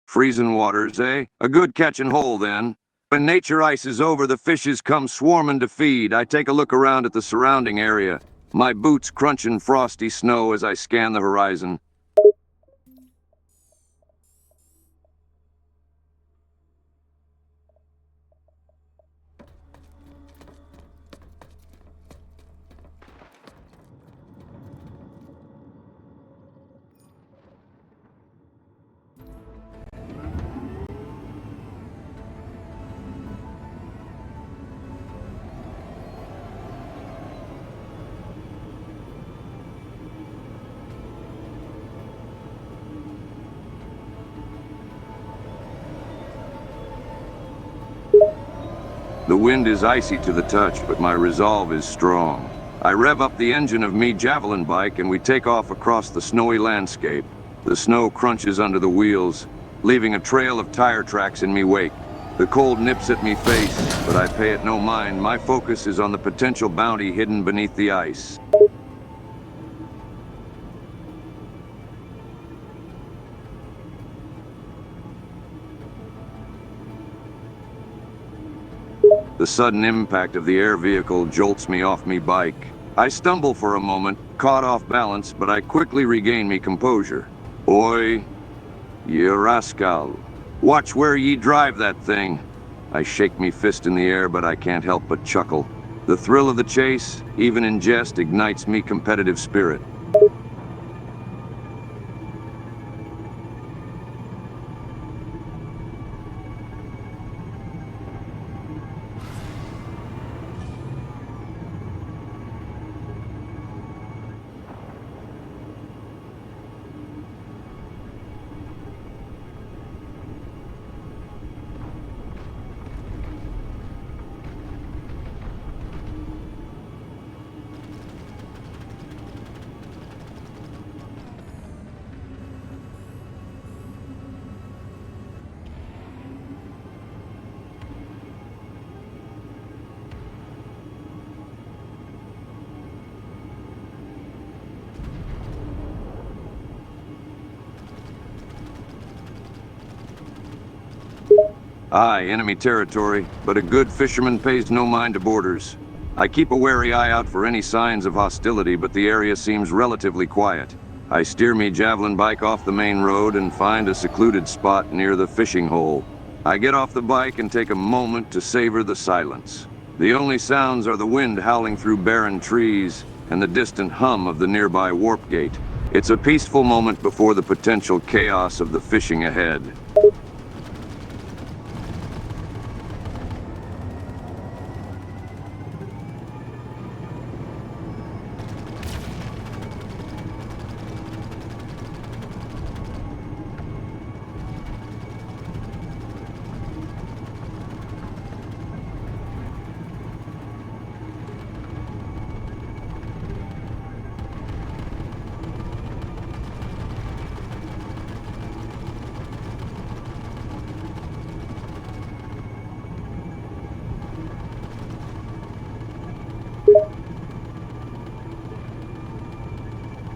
Freezing waters, eh? A good catching hole, then. When nature ices over, the fishes come swarming to feed. I take a look around at the surrounding area, my boots crunching frosty snow as I scan the horizon. The wind is icy to the touch, but my resolve is strong. I rev up the engine of me javelin bike and we take off across the snowy landscape. The snow crunches under the wheels, leaving a trail of tire tracks in me wake. The cold nips at me face, but I pay it no mind. My focus is on the potential bounty hidden beneath the ice. The sudden impact of the air vehicle jolts me off me bike. I stumble for a moment, caught off balance, but I quickly regain me composure. Oi, ye rascal. Watch where ye drive that thing. I shake me fist in the air, but I can't help but chuckle. The thrill of the chase, even in jest, ignites me competitive spirit. Aye, enemy territory, but a good fisherman pays no mind to borders. I keep a wary eye out for any signs of hostility, but the area seems relatively quiet. I steer me javelin bike off the main road and find a secluded spot near the fishing hole. I get off the bike and take a moment to savor the silence. The only sounds are the wind howling through barren trees and the distant hum of the nearby warp gate. It's a peaceful moment before the potential chaos of the fishing ahead.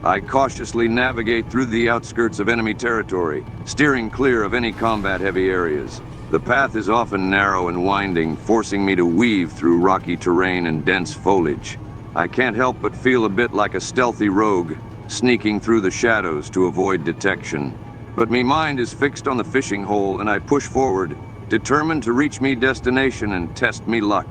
I cautiously navigate through the outskirts of enemy territory, steering clear of any combat-heavy areas. The path is often narrow and winding, forcing me to weave through rocky terrain and dense foliage. I can't help but feel a bit like a stealthy rogue, sneaking through the shadows to avoid detection. But me mind is fixed on the fishing hole, and I push forward, determined to reach me destination and test me luck.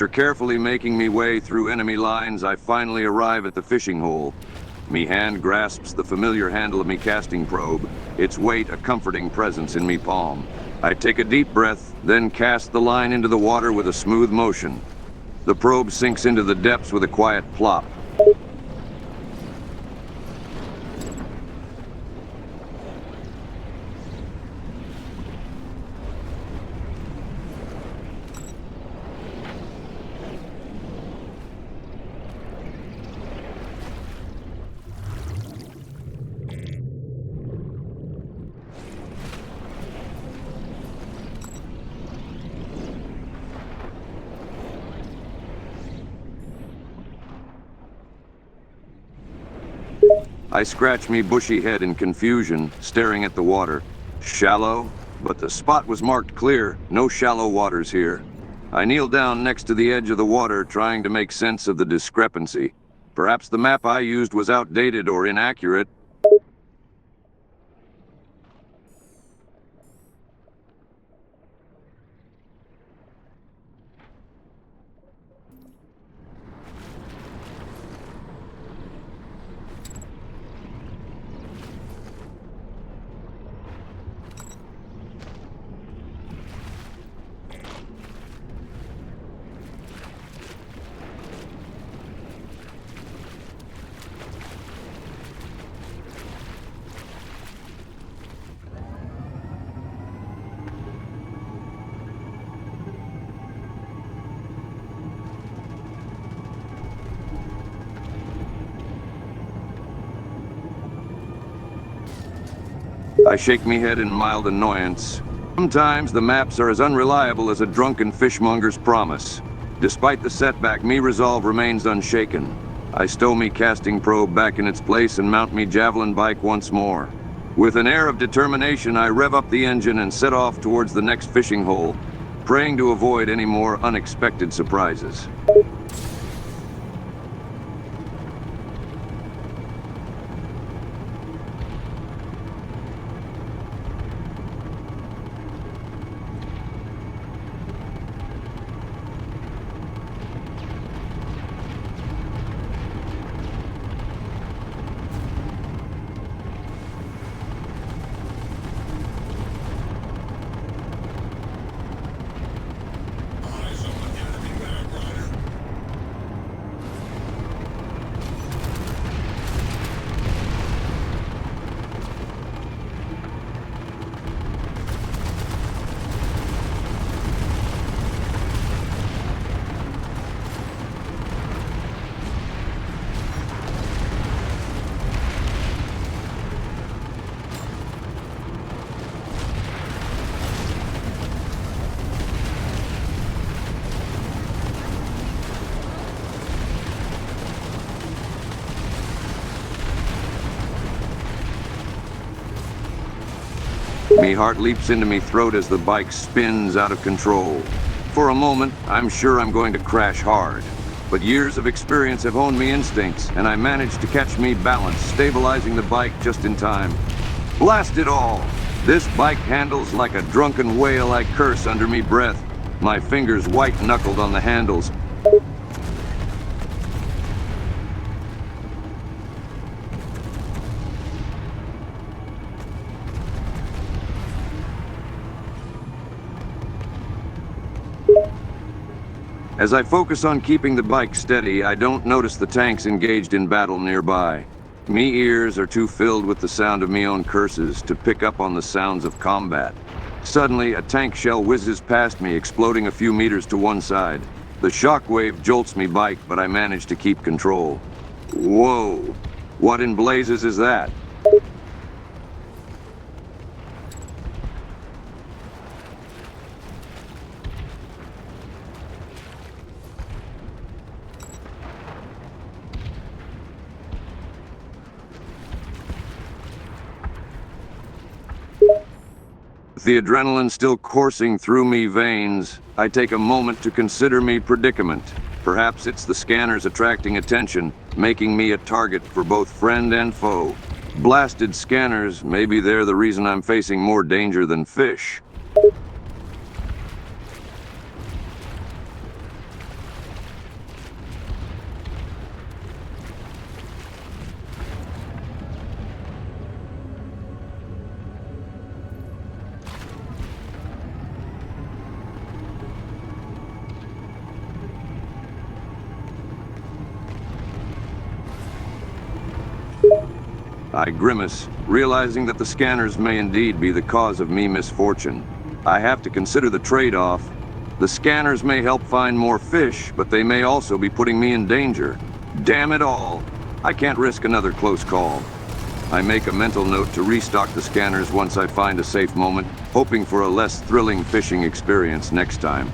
After carefully making me way through enemy lines, I finally arrive at the fishing hole. Me hand grasps the familiar handle of me casting probe, its weight a comforting presence in me palm. I take a deep breath, then cast the line into the water with a smooth motion. The probe sinks into the depths with a quiet plop. I scratch me bushy head in confusion, staring at the water. Shallow? But the spot was marked clear. No shallow waters here. I kneel down next to the edge of the water, trying to make sense of the discrepancy. Perhaps the map I used was outdated or inaccurate. I shake me head in mild annoyance. Sometimes the maps are as unreliable as a drunken fishmonger's promise. Despite the setback, me resolve remains unshaken. I stow me casting probe back in its place and mount me javelin bike once more. With an air of determination, I rev up the engine and set off towards the next fishing hole, praying to avoid any more unexpected surprises. Me heart leaps into me throat as the bike spins out of control. For a moment, I'm sure I'm going to crash hard. But years of experience have honed me instincts, and I managed to catch me balanced, stabilizing the bike just in time. Blast it all! This bike handles like a drunken whale. I curse under me breath, my fingers white-knuckled on the handles. As I focus on keeping the bike steady, I don't notice the tanks engaged in battle nearby. Me ears are too filled with the sound of me own curses to pick up on the sounds of combat. Suddenly, a tank shell whizzes past me, exploding a few meters to one side. The shockwave jolts me bike, but I manage to keep control. Whoa! What in blazes is that? With the adrenaline still coursing through me veins, I take a moment to consider me predicament. Perhaps it's the scanners attracting attention, making me a target for both friend and foe. Blasted scanners, maybe they're the reason I'm facing more danger than fish. I grimace, realizing that the scanners may indeed be the cause of me misfortune. I have to consider the trade-off. The scanners may help find more fish, but they may also be putting me in danger. Damn it all! I can't risk another close call. I make a mental note to restock the scanners once I find a safe moment, hoping for a less thrilling fishing experience next time.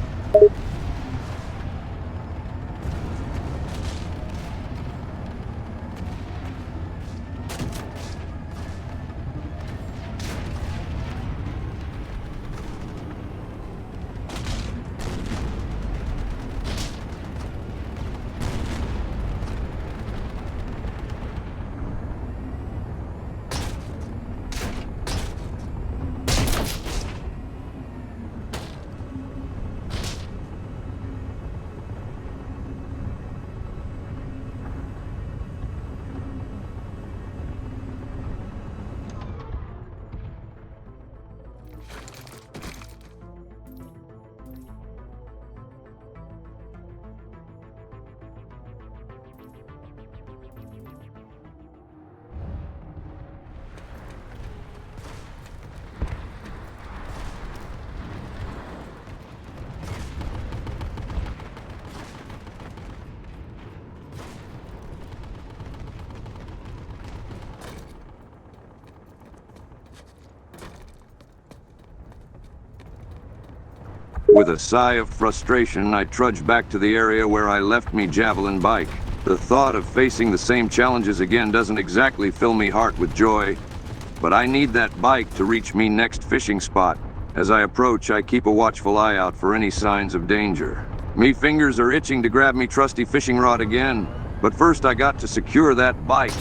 With a sigh of frustration, I trudge back to the area where I left me javelin bike. The thought of facing the same challenges again doesn't exactly fill me heart with joy, but I need that bike to reach me next fishing spot. As I approach, I keep a watchful eye out for any signs of danger. Me fingers are itching to grab me trusty fishing rod again, but first I got to secure that bike.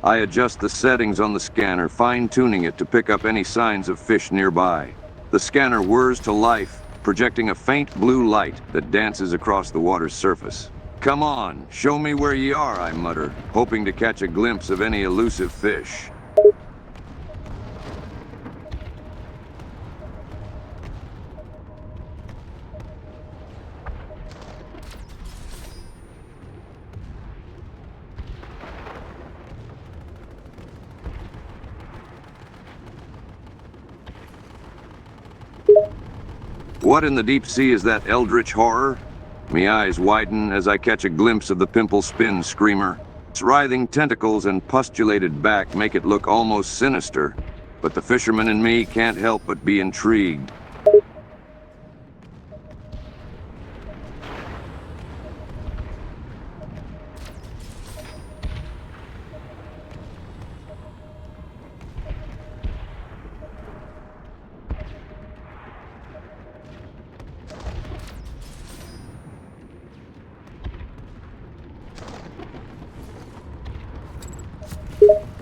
I adjust the settings on the scanner, fine-tuning it to pick up any signs of fish nearby. The scanner whirs to life, projecting a faint blue light that dances across the water's surface. "Come on, show me where ye are," I mutter, hoping to catch a glimpse of any elusive fish. What in the deep sea is that eldritch horror? Me eyes widen as I catch a glimpse of the pimple spin screamer. Its writhing tentacles and pustulated back make it look almost sinister, but the fisherman in me can't help but be intrigued.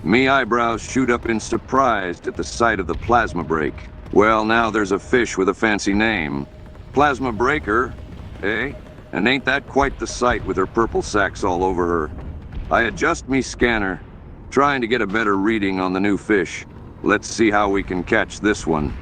Me eyebrows shoot up in surprise at the sight of the plasma break. Well, now there's a fish with a fancy name. Plasma breaker, eh? And ain't that quite the sight with her purple sacks all over her? I adjust me scanner, trying to get a better reading on the new fish. Let's see how we can catch this one.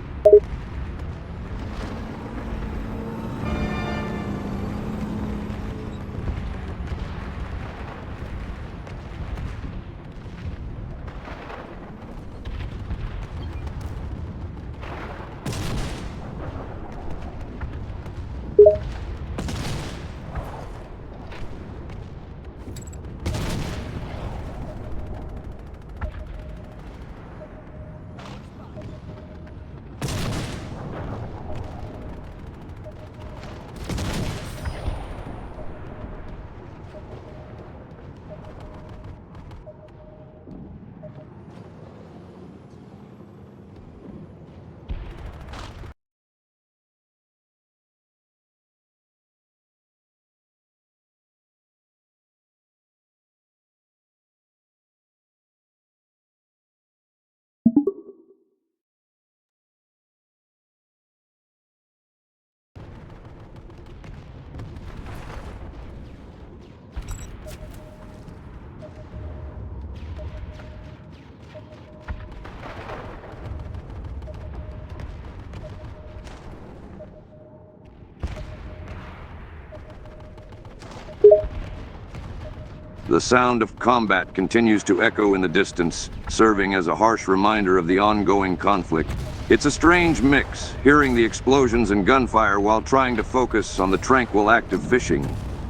The sound of combat continues to echo in the distance, serving as a harsh reminder of the ongoing conflict. It's a strange mix, hearing the explosions and gunfire while trying to focus on the tranquil act of fishing.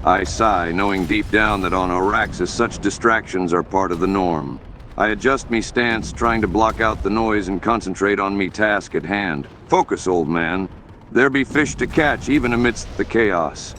I sigh, knowing deep down that on Auraxis such distractions are part of the norm. I adjust me stance, trying to block out the noise and concentrate on me task at hand. Focus, old man. There be fish to catch even amidst the chaos.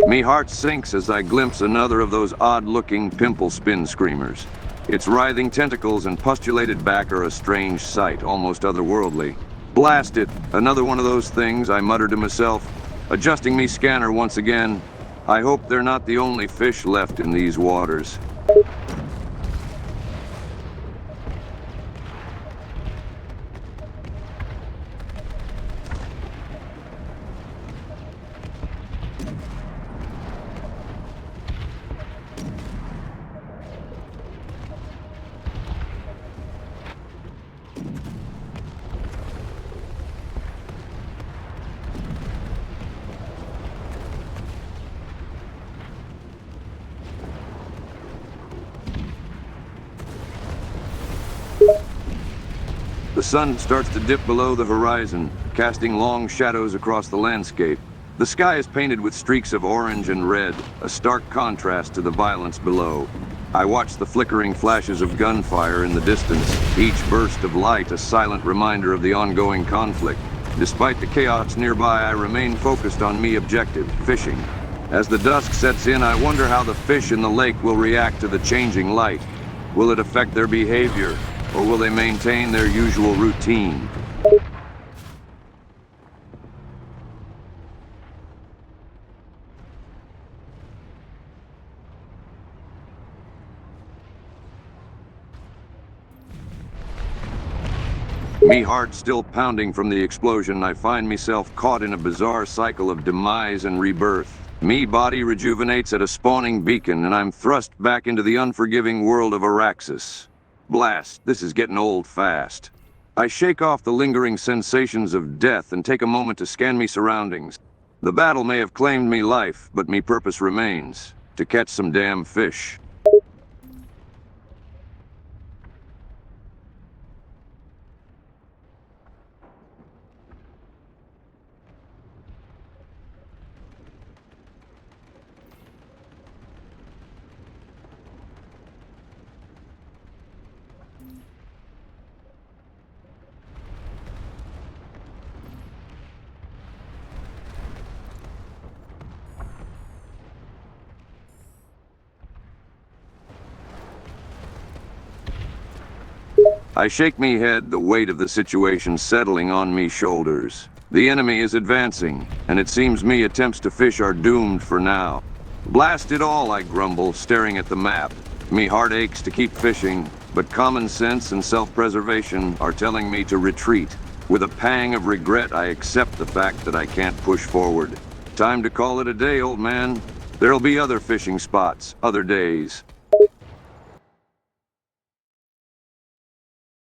Me heart sinks as I glimpse another of those odd-looking pimple spin screamers. Its writhing tentacles and pustulated back are a strange sight, almost otherworldly. Blast it! Another one of those things, I mutter to myself, adjusting me scanner once again. I hope they're not the only fish left in these waters. The sun starts to dip below the horizon, casting long shadows across the landscape. The sky is painted with streaks of orange and red, a stark contrast to the violence below. I watch the flickering flashes of gunfire in the distance, each burst of light a silent reminder of the ongoing conflict. Despite the chaos nearby, I remain focused on me objective, fishing. As the dusk sets in, I wonder how the fish in the lake will react to the changing light. Will it affect their behavior? Or will they maintain their usual routine? Me heart still pounding from the explosion, I find myself caught in a bizarre cycle of demise and rebirth. Me body rejuvenates at a spawning beacon, and I'm thrust back into the unforgiving world of Auraxis. Blast, this is getting old fast. I shake off the lingering sensations of death and take a moment to scan me surroundings. The battle may have claimed me life, but me purpose remains, to catch some damn fish. I shake me head, the weight of the situation settling on me shoulders. The enemy is advancing, and it seems me attempts to fish are doomed for now. Blast it all, I grumble, staring at the map. Me heart aches to keep fishing, but common sense and self-preservation are telling me to retreat. With a pang of regret, I accept the fact that I can't push forward. Time to call it a day, old man. There'll be other fishing spots, other days.